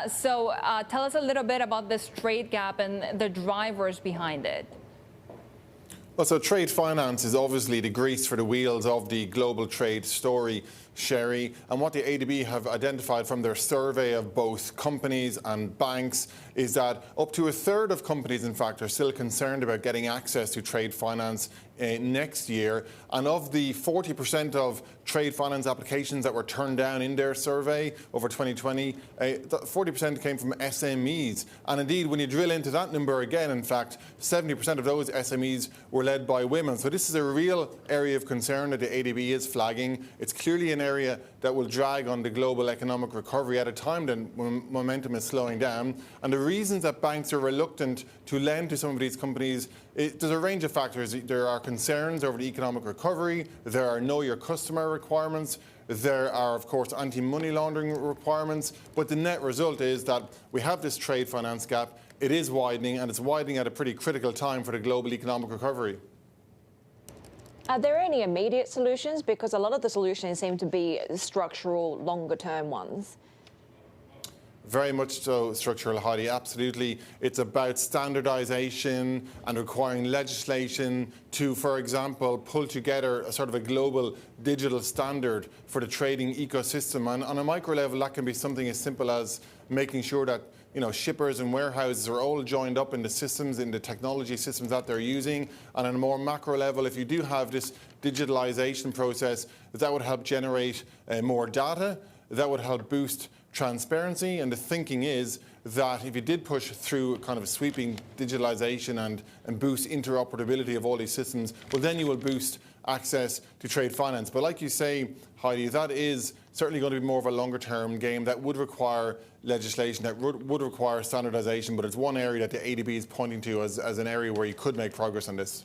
Tell us a little bit about this trade gap and the drivers behind it. Well, so trade finance is obviously the grease for the wheels of the global trade story, Sherry. And what the ADB have identified from their survey of both companies and banks is that up to a third of companies, in fact, are still concerned about getting access to trade finance next year. And of the 40% of trade finance applications that were turned down in their survey over 2020, 40% came from SMEs. And indeed, when you drill into that number again, in fact, 70% of those SMEs were led by women. So this is a real area of concern that the ADB is flagging. It's clearly an area that will drag on the global economic recovery at a time when momentum is slowing down. And the reasons that banks are reluctant to lend to some of these companies, there's a range of factors. There are concerns over the economic recovery. There are know your customer requirements. There are, of course, anti-money laundering requirements. But the net result is that we have this trade finance gap. It is widening, and it's widening at a pretty critical time for the global economic recovery. Are there any immediate solutions? Because a lot of the solutions seem to be structural, longer-term ones. Very much so, structural, Heidi, absolutely. It's about standardisation and requiring legislation to, for example, pull together a sort of a global digital standard for the trading ecosystem. And on a micro level, that can be something as simple as making sure that shippers and warehouses are all joined up in the systems, in the technology systems that they're using. And on a more macro level, if you do have this digitalization process, that would help generate more data, that would help boost transparency. And the thinking is that if you did push through kind of sweeping digitalization and boost interoperability of all these systems, well, then you will boost access to trade finance. But like you say, Heidi, that is certainly going to be more of a longer-term game that would require legislation, that would require standardization, but it's one area that the ADB is pointing to as an area where you could make progress on this.